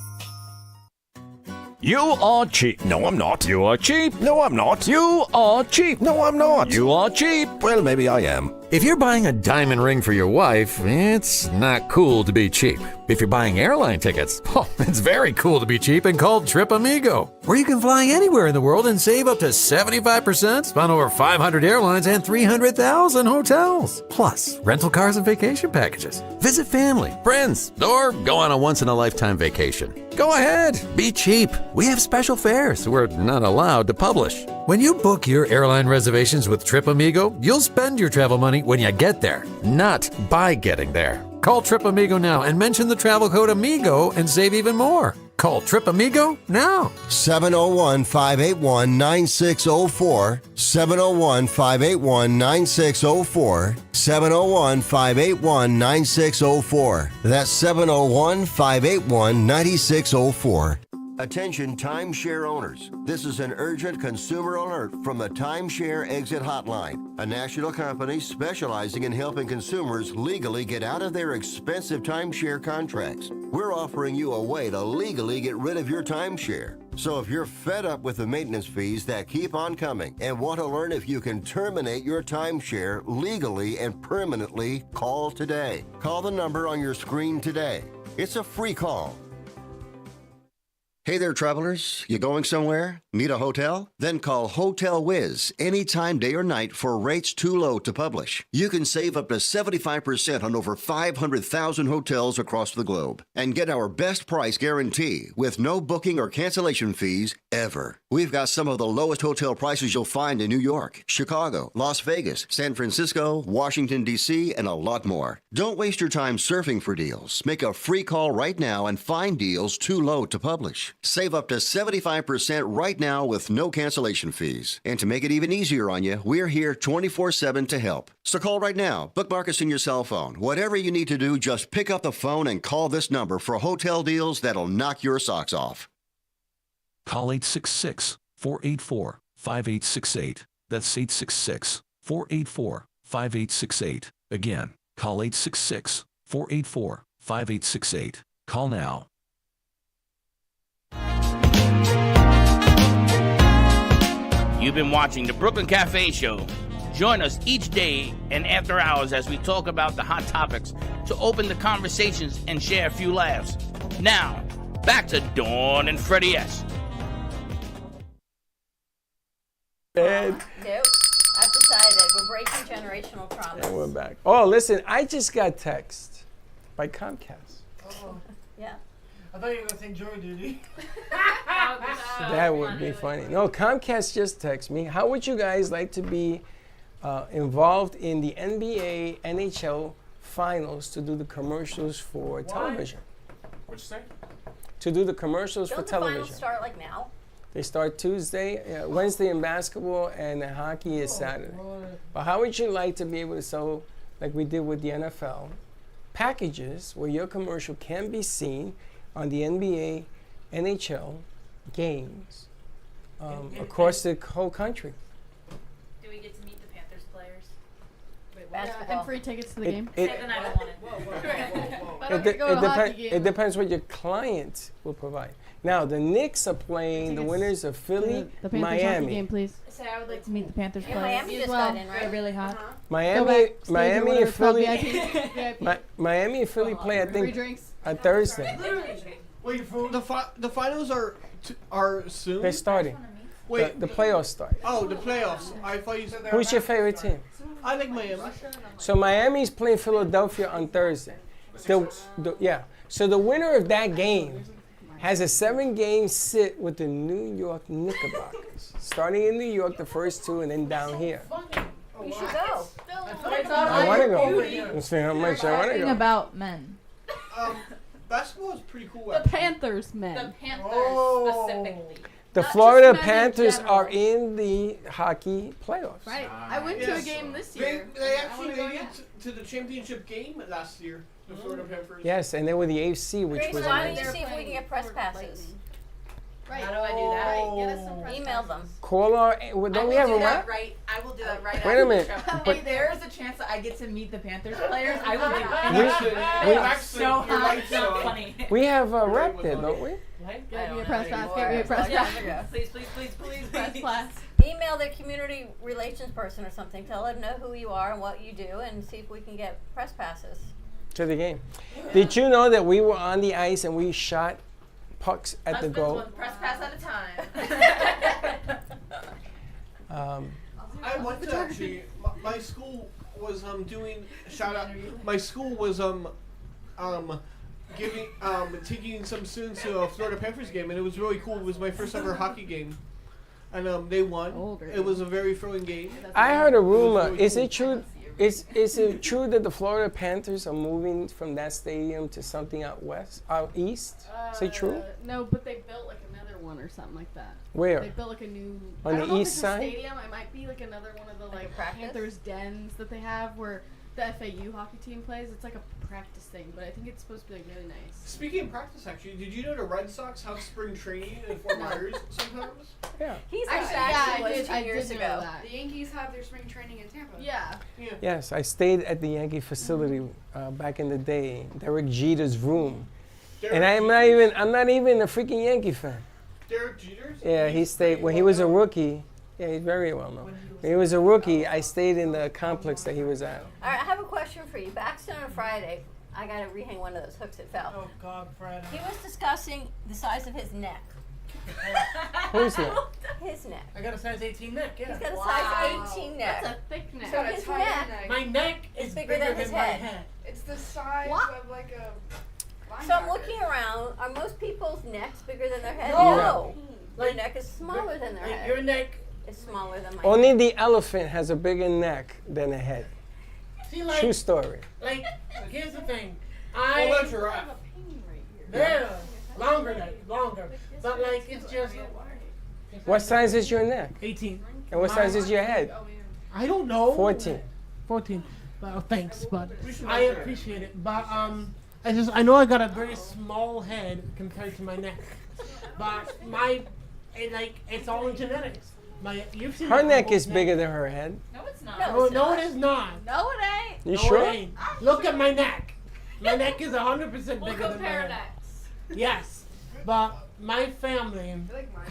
You are cheap. No, I'm not. You are cheap. No, I'm not. You are cheap. No, I'm not. You are cheap. Well, maybe I am. If you're buying a diamond ring for your wife, it's not cool to be cheap. If you're buying airline tickets, it's very cool to be cheap and called Trip Amigo, where you can fly anywhere in the world and save up to 75% on over 500 airlines and 300,000 hotels. Plus, rental cars and vacation packages. Visit family, friends, or go on a once-in-a-lifetime vacation. Go ahead, be cheap. We have special fares we're not allowed to publish. When you book your airline reservations with Trip Amigo, you'll spend your travel money when you get there, not by getting there. Call Trip Amigo now and mention the travel code AMIGO and save even more. Call Trip Amigo now. 701-581-9604. 701-581-9604. 701-581-9604. That's 701-581-9604. Attention timeshare owners. This is an urgent consumer alert from the Timeshare Exit Hotline, a national company specializing in helping consumers legally get out of their expensive timeshare contracts. We're offering you a way to legally get rid of your timeshare. So if you're fed up with the maintenance fees that keep on coming and want to learn if you can terminate your timeshare legally and permanently, call today. Call the number on your screen today. It's a free call. Hey there, travelers. You going somewhere? Need a hotel? Then call Hotel Wiz anytime, day or night, for rates too low to publish. You can save up to 75% on over 500,000 hotels across the globe and get our best price guarantee with no booking or cancellation fees ever. We've got some of the lowest hotel prices you'll find in New York, Chicago, Las Vegas, San Francisco, Washington, D.C., and a lot more. Don't waste your time surfing for deals. Make a free call right now and find deals too low to publish. Save up to 75% right now with no cancellation fees. And to make it even easier on you, we're here 24/7 to help. So call right now. Bookmark us in your cell phone. Whatever you need to do, just pick up the phone and call this number for hotel deals that'll knock your socks off. Call 866-484-5868. That's 866-484-5868. Again, call 866-484-5868. Call now. You've been watching the Brooklyn Cafe Show. Join us each day and after hours as we talk about the hot topics to open the conversations and share a few laughs. Now, back to Dawn and Freddie S. And Nope. I've decided we're breaking generational trauma. we're back. Oh, listen, I just got text by Comcast. Oh. Yeah. I thought you were going to say jury duty. That would be funny. No, Comcast just texted me. How would you guys like to be involved in the NBA, NHL finals to do the commercials for television? What'd you say? To do the commercials Don't for the finals television. start like now? They start Tuesday, Wednesday in basketball, and the hockey is Saturday. But how would you like to be able to sell, like we did with the NFL, packages where your commercial can be seen on the NBA, NHL games across the whole country? Do we get to meet the Panthers players? Wait, Basketball. and free tickets to the game? Then I don't want it. But I could go to a hockey game. It depends what your client will provide. Now, the Knicks are playing the winners of Philly, The Panthers Miami. hockey game, please. Say I would like to meet the Panthers Yeah, players. Miami just got in, right? They're really hot. Miami, Miami and Philly, VIP. Miami and Philly play, I Free think, drinks. on Thursday. Wait, the finals are soon. They're starting. Wait, the playoffs start. Oh, the playoffs. I thought you said they Who's your favorite team? I like Miami. So Miami's playing Philadelphia on Thursday. So the winner of that game has a 7-game sit with the New York Knickerbockers, starting in New York, the first 2, and then down here. You should go. I want to go. Let's see how much I want to go. About men. Basketball is pretty cool. The Panthers, men. The Panthers specifically. The Not Florida just men in Panthers general. are in the hockey playoffs. Right. I went to a game this year. They actually made it to the championship game last year. The Florida Panthers. Yes, and they were the AFC, which Grace, was why don't amazing. you see if we can get press passes? Right. How do I do that? Right. Get us some press Email them. Call our. Don't we have a what? Right. I will do that right Wait a minute. If there is a chance that I get to meet the Panthers players, I will do We- it. It's so hot. It's not funny. We have a rep there, don't we? Get me a press pass. Get me a press pass. Please, please, please, please, Press please. pass. Email their community relations person or something. Tell them know who you are and what you do, and see if we can get press passes. To the game. Did you know that we were on the ice and we shot pucks at the Husbands goal? one press pass at a time. I went to actually. My school was doing shout out. My school was giving taking some students to a Florida Panthers game, and it was really cool. It was my first ever hockey game, and they won. It was a very thrilling game. I heard a rumor. really Is cool. it true? Is it true that the Florida Panthers are moving from that stadium to something out east? Is it true? No, but they built like another one or something like that. Where? They built like a new. On I the don't know east if it's side? A stadium. It might be like another one of the Like a practice? Panthers dens that they have where the FAU hockey team plays. It's like a practice thing, but I think it's supposed to be like really nice. Speaking of practice, actually, did you know the Red Sox have spring training in Fort Myers sometimes? Yeah. He's Actually, was 2 years know ago. that. The Yankees have their spring training in Tampa. Yeah. Yes, I stayed at the Yankee facility back in the day, Derek Jeter's room, and I'm not even a freaking Yankee fan. Derek Jeter's? Yeah, he stayed when he was a rookie. Yeah, he's very well known. When he was a rookie, I stayed in the complex that he was at. All right, I have a question for you. Baxter on Friday, I got to rehang one of those hooks that fell. Oh God, Friday. He was discussing the size of his neck. Who's that? His neck. I got a size 18 neck. Yeah. He's got a size 18 neck. That's a thick neck. So his neck My neck is bigger than his head. my head. It's the size What? of like a So I'm looking around. Are most people's necks bigger than their head? No. Their neck is smaller than their Like your head. neck. It's smaller than my Only head. the elephant has a bigger neck than a head. See, like, True story. like, here's the thing. What about giraffe? Yeah, longer neck, longer. But like, it's just. What size is your neck? 18. And what size is your head? I don't know. 14. 14. Well, thanks, but I appreciate it. But I know I got a very small head compared to my neck. But it's all in genetics. You've seen Her my neck whole is bigger than her head. No, it's not. No, it is not. No, it ain't. You No, sure? it ain't. Look at my neck. My neck is 100% bigger than my compare head. necks. Yes, but my family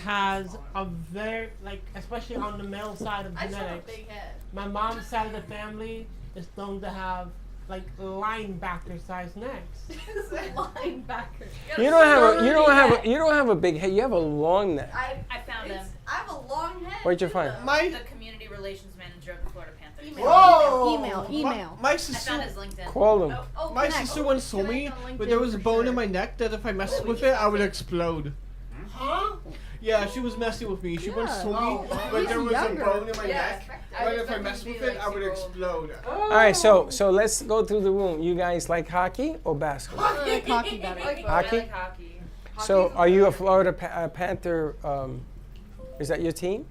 has a very, especially on the male side of I just have a genetics. big head. My mom's side of the family is known to have linebacker sized necks. Linebacker. You don't have a big head. You have a long neck. I found him. I have a long head. Where'd you find? The community relations manager of the Florida Panthers. Whoa! Email. My I sister. found his LinkedIn. Call him. My sister once told me that there was a bone in my neck that if I messed with it, I would explode. Huh? Yeah, she was messing with me. She once told me that there was a bone in my neck, but if I messed with it, I would explode. All right, so let's go through the room. You guys like hockey or basketball? I like hockey better. Hockey? I like hockey. So are you a Florida Panther Is that your team?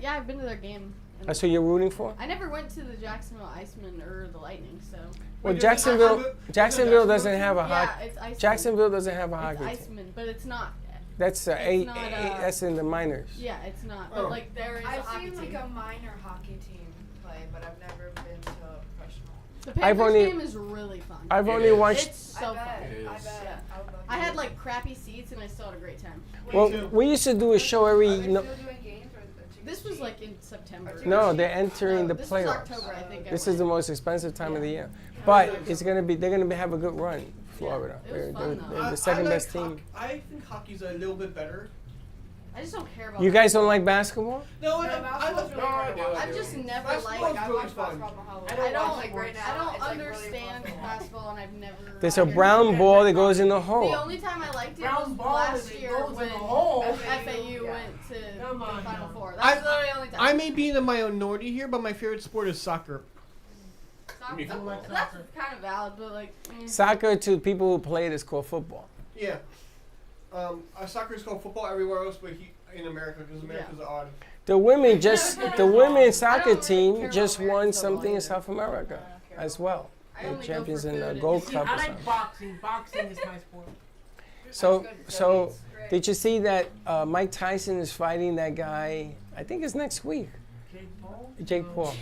Yeah, I've been to their game. That's who you're rooting for? I never went to the Jacksonville Icemen or the Lightning, so. Well, Jacksonville doesn't have a Yeah, hockey. it's Icemen. Jacksonville doesn't have a hockey It's team. Icemen, but it's not. That's that's in the minors. Yeah, it's not. But like there is a I've hockey seen team. like a minor hockey team play, but I've never been to a professional. The I've Panthers only- game is really fun. I've only watched. It's so fun. I bet. Yeah. I would love I to. had like crappy seats and I still had a great time. Well, we used to do a show every. Are they No, still doing games or This was like in September. no, they're entering the This was playoffs. October, I think. This is the most expensive time of the year, but it's gonna be. They're gonna have a good run, Florida. it was They're, fun, they're though. the second I like best team. I think hockey's a little bit better. I just don't care about You guys don't like basketball? No, Yeah, basketball's really fun to watch. I've just never Basketball's liked. I really watch fun. basketball in Hollywood. I don't like right now. I don't it's, like, really understand fun to watch. basketball, and I've never. There's a brown ball that goes in the The hole. only time I liked it Brown was ball last is it year goes in when the hole. FAU went to Come the on Final now. Four. That's the only time. I may be in the minority here, but my favorite sport is soccer. Soccer, You like that's soccer? kind of valid, but like. Soccer to people who play it is called football. Yeah. Soccer is called football everywhere else, but in America, because America's odd. The women just the women's soccer really team care just about won American something in football South America as well. I They're only go champions for in the food Gold and- Cup I or like something. boxing. Boxing is my sport. So did you see that Mike Tyson is fighting that guy? I think it's next week. Jake Paul? Jake Paul.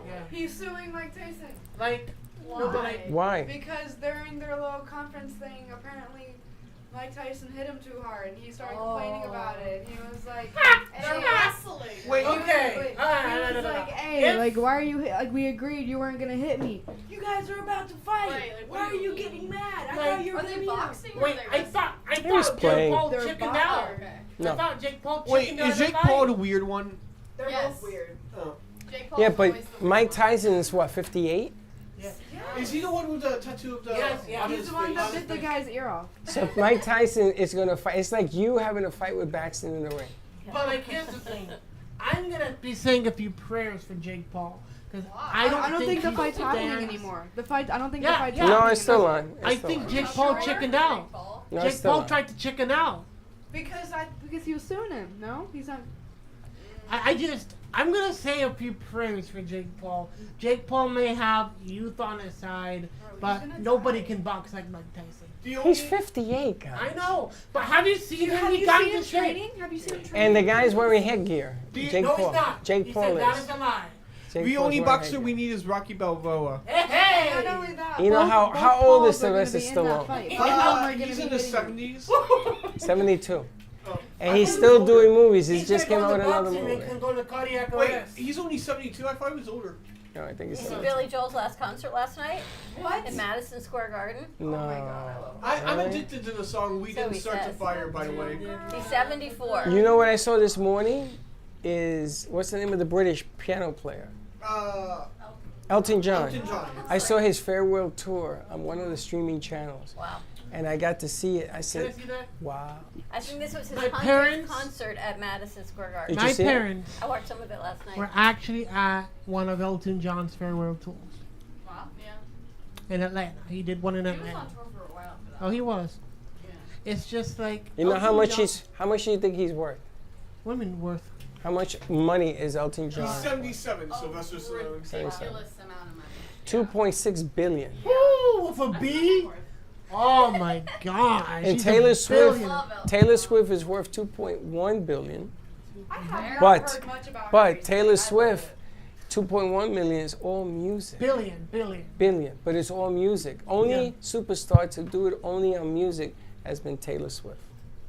Yeah. He's suing Mike Tyson. Like, no, but I, Why? Because during their little conference thing, apparently Mike Tyson hit him too hard, and he started complaining about it. He was like, They're wrestling. Wait, okay. Wait, All right, he no, was no, no, like, no. hey, If- like, why are you like, we agreed you weren't gonna hit me. You guys are about to fight. Right, like, why what are do you you mean? getting mad? I Like, thought you were Are they gonna boxing? or Wait, are they I wrestling? thought was Jake playing. Paul They're chickened boxing. out. Okay. No. I thought Jake Paul Wait, chickened out is in Jake the Paul fight. the weird one? They're Yes. both weird. Oh. Jake Paul's Yeah, but always the Mike one. Tyson is what, 58? Yeah. Is he the one with the tattoo of the? Yes, yeah. on He's his the one face? that bit the guy's ear off. So Mike Tyson is gonna fight. It's like you having a fight with Baxter in the ring. But like, here's the thing. I'm gonna be saying a few prayers for Jake Paul because I don't think the he fight's happening stands- anymore. The fight. I don't think the Yeah, fight's yeah. No, happening it's still anymore. on. It's I still think on. Jake Paul chickened out. No, it's Jake still Paul on. tried to chicken out. Because he was suing him. No, he's not. I'm gonna say a few prayers for Jake Paul. Jake Paul may have youth on his side, but nobody can box like Mike Tyson. He's 58, guys. I know, but have you seen him? Have He you got seen into him shape. training? Have you seen him training? And the guy's wearing headgear. Jake no, Paul. he's not. Jake he Paul said that is. is a lie. Jake The Paul's only wearing boxer headgear. we need is Rocky Balboa. Hey! Not only that. You know both how old is Pauls are gonna Sylvester be in that Stallone? fight. Both of them are gonna He's be in the hitting him. 70s. 72. Oh. And he's still doing movies. He He's just came gonna out with go to another boxing and movie. can go to cardiac Wait, arrest. he's only 72. I thought he was older. No, I think he's Did you see 72. Billy Joel's last concert last night What? in Madison Square Garden? No. I'm Really? addicted to the song "We So Didn't he Start the says. Fire." By the way, He's 74. You know what I saw this morning? Is what's the name of the British piano player? Elton John. Elton John. I saw his farewell tour on one of the streaming channels. Wow. And I got to see it. I Can I said, see that? wow. I think this was his My 100th parents- concert at Madison Square Garden. Did you My see it? parents I watched some of it last night. were actually at one of Elton John's farewell tours Wow. Yeah. in Atlanta. He did one in He was Atlanta. on tour for a while for that. Oh, he was. It's just like You know how Elton much John- how much do you think he's worth? women worth. How much money is Elton he's John? 77. Sylvester Stallone. Ridiculous amount of money. 2.6 billion. Woo, with a B. Oh my gosh. And he's a Taylor Swift, billionaire. Taylor Swift is worth 2.1 billion. I have But- not heard much about her But recently. Taylor I love Swift, it. 2.1 million is all music. Billion. Billion, but it's all music. Only Yeah. superstar to do it only on music has been Taylor Swift.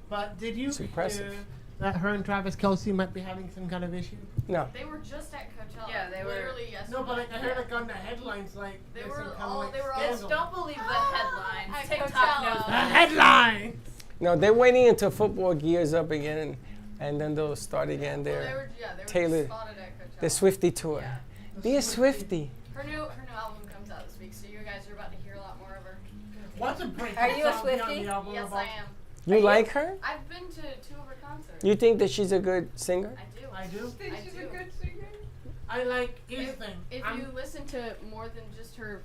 But did you It's impressive. hear that her and Travis Kelce might be having some kind of issue? No. They were just at Coachella. Yeah, they were- literally yesterday. No, but like, I heard like on the headlines like They there's were some kind all. of like They were all. scandal. Don't believe the headlines. At TikTok Coachella. knows The that. headline. No, they're waiting until football gears up again, and then they'll start again Well, their they were, yeah, they were Taylor, spotted at Coachella. the Swifty tour. Yeah. Be a Swifty. Her new album comes out this week, so you guys are about to hear a lot more of her. What's a break? Are you a song beyond Swiftie? the album Yes, about? I am. You like her? I've been to 2 of her concerts. You think that she's a good singer? I do. I do. Think I she's do. a good singer? I like. Here's the thing. If I'm- you listen to more than just her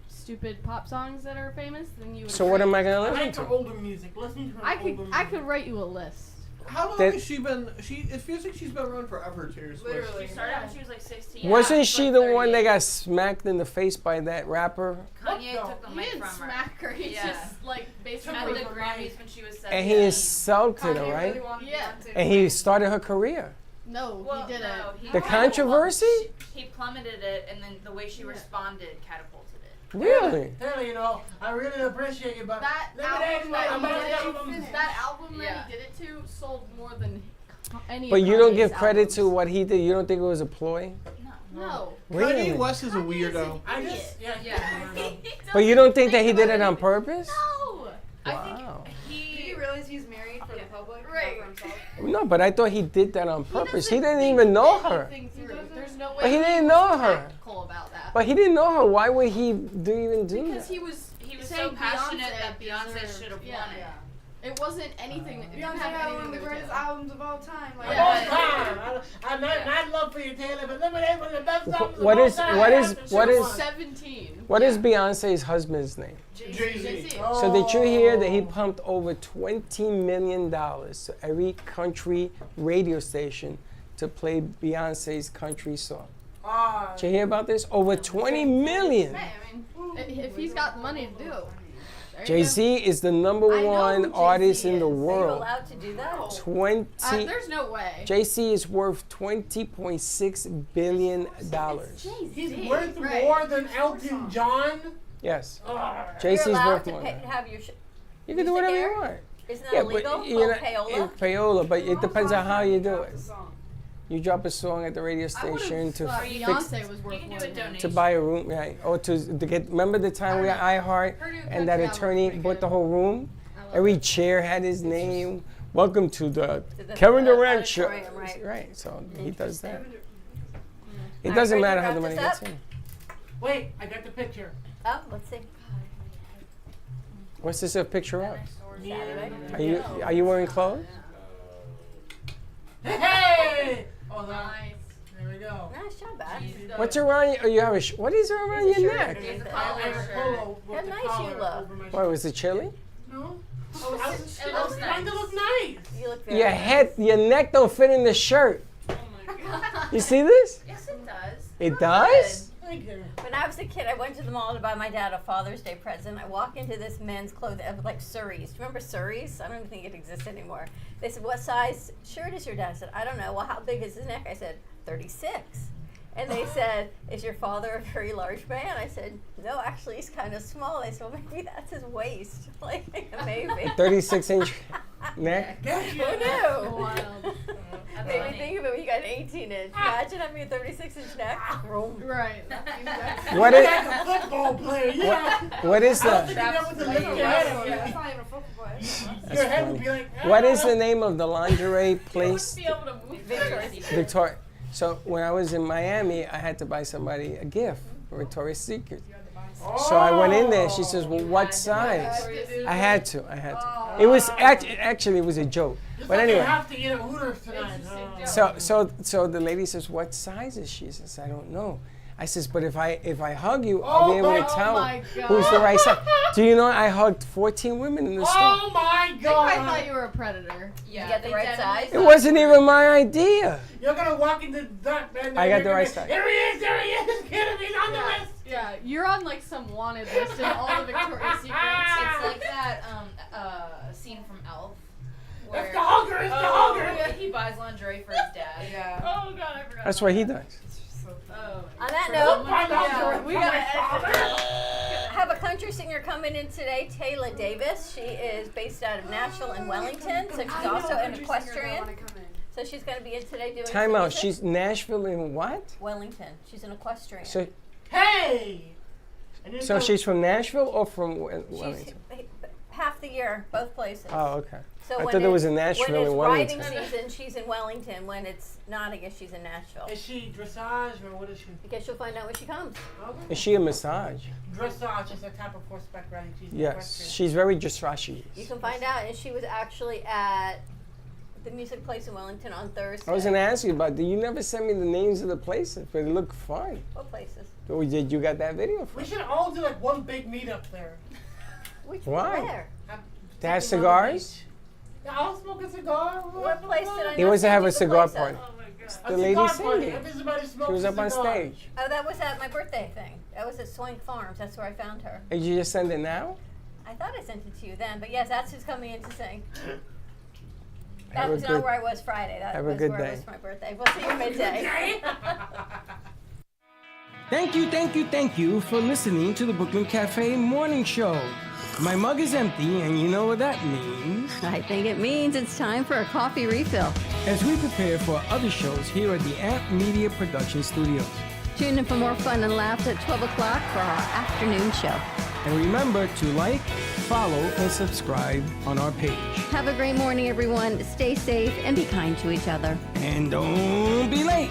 stupid pop songs that are famous, then you would So what am I I gonna like listen her to? older music. Listen to her I older could music. I could write you a list. How long that- has she been? It feels like she's been around forever, Taylor Swift. Literally. She started when she was like 16. Wasn't she the one that got smacked in the face by that rapper? Kanye took the He mic didn't from her. smack her. He Yeah. just like basically At the Grammys when she was 17. And he insulted her, right? Yeah. And he started her career. No, Well, he didn't. no, he The controversy? He plummeted it, and then the way she responded catapulted it. Really? Taylor, you know, I really appreciate you, but That Lemonade, album that I'm about to he go did, from- that album that Yeah. he did it to sold more than any. But of you don't Kanye's give credit albums. to what he did. You don't think it was a ploy? No. Really? Kanye West is a weirdo. I just, But you don't think that he did it on purpose? No. Wow. Did he realize he's married for the public? Right. Not for himself? No, but I thought he did that on purpose. He didn't even know her. There's no way. But he didn't know her. Practical about that. But he didn't know her. Why would he even do Because that? he was so saying passionate Beyonce that Beyonce deserved- should have yeah. won it. It wasn't anything. It didn't Beyonce have had anything one of the to do greatest with it. albums of all time. Like, I'm not love for you, Taylor, but Lemonade was the best album What of all is time. what is After what she is won. 17. what is Beyonce's husband's name? Jay-Z. So did you hear that he pumped over $20 million to every country radio station to play Beyonce's country song? Did you hear about this? Over 20 million. Hey, I mean, if he's got money to do it. there you Jay-Z is the number I know one who artist Jay-Z in the is. Are you world. allowed to do that? 20. There's no way. JC is worth $20.6 billion. He's worth more than Elton John. Yes. You're JC's allowed worth to more. pay, have your. You can do music whatever air? you want. Isn't that Yeah, illegal? but you know, payola? payola, but it depends on how you do it. You drop a song at the radio station to thought fix, Beyonce was worth You can more do a than that. donation. to buy a room, right? Or to get. Remember the time we were at iHeart and that attorney bought the whole room? Every chair had his name. Welcome to the Kevin Durant show. auditorium, right. Right. So he does that. It Alright, doesn't ready matter to how the wrap money this gets up? in. Wait, I got the picture. Oh, let's see. What's this a picture of? Saturday. Are you wearing clothes? Hey! Oh, nice. There we go. Nice job, Beth. What's around? You have a. What is around It's a your shirt neck? underneath it. I have a polo with How the nice you collar look. over my What was it chilly? No. It looks trying to nice. look nice. You look very Your head, your neck don't fit in the shirt. You see this? Yes, it does. It does? Thank you. When I was a kid, I went to the mall to buy my dad a Father's Day present. I walk into this men's clothing, like Surrey's. Do you remember Surrey's? I don't even think it exists anymore. They said, "What size shirt is your dad?" I said, "I don't know." "Well, how big is his neck?" I said, 36. And they said, "Is your father a very large man?" I said, "No, actually, he's kind of small." They said, "Well, maybe that's his waist." Like, maybe. 36-inch neck. Who knew? Wild. Made me think of it when you got an 18-inch. Imagine having a 36-inch neck. Right. What is? Like a football player. Yeah. What is I don't think the? you'd be able to lift your head up. That's not even a football player. Your head would be like. What is the name of the lingerie place? Be able to move Victoria's Victoria. So when I was in Miami, I had to buy somebody a gift for Victoria's Secret. So I went in there. She says, "Well, what size?" I had to. It was actually it was a joke. But You anyway, have to eat at Hooters tonight. so the lady says, "What size is she?" I says, "I don't know." I says, "But if I hug you, I'll be able to tell my who's the God. right size." Do you know I hugged 14 women in the store? Oh my I God. thought you were a predator. Yeah, get the they right definitely- size? It wasn't even my idea. You're gonna walk into that and I got you're the gonna right be, size. There he is, Get him, he's on the list. Yeah, you're on like some wanted list in all the Victoria's Secrets. It's like that scene from Elf. Where It's the hugger, it's the hugger. he buys lingerie for his dad. Yeah. Oh god, I forgot. That's what he does. On that note, We gotta have a country singer coming in today, Taylor Davis. She is based out of Nashville and Wellington, so she's also an equestrian. So she's going to be in today doing Time some out. music. She's Nashville in what? Wellington. She's an equestrian. So Hey. so she's from Nashville or from She's Wellington? half the year, both places. Oh, okay. So I when thought there was it's- a Nashville when it's and Wellington. riding season, she's in Wellington. When it's not, I guess she's in Nashville. Is she dressage or what is she? I guess you'll find out when she comes. Is she a massage? Dressage is a type of horseback riding. She's Yes, equestrian. she's very dressage. You can find out, and she was actually at the music place in Wellington on Thursday. I was going to ask you about that. You never sent me the names of the places, but it looked fun. What places? Oh, did you got that video We from? should all do like one big meetup there. Which Why? Where? To have Something on the cigars? I'll smoke a cigar. What place did I He not wants to send have you a the cigar place party. of? The A lady cigar party. singing. Everybody smokes She was a up on cigar. stage. Oh, that was at my birthday thing. That was at Swank Farms. That's where I found her. Did you just send it now? I thought I sent it to you then, but yes, that's who's coming in to sing. That Have a was not good- where I was Friday. That have a was good where I was day. for my birthday. We'll see you midday. Thank you for listening to the Brooklyn Cafe Morning Show. My mug is empty, and you know what that means. I think it means it's time for a coffee refill. As we prepare for other shows here at the Amp Media Production Studios. Tune in for more fun and laughs at 12 o'clock for our afternoon show. And remember to like, follow, and subscribe on our page. Have a great morning, everyone. Stay safe and be kind to each other. And don't be late.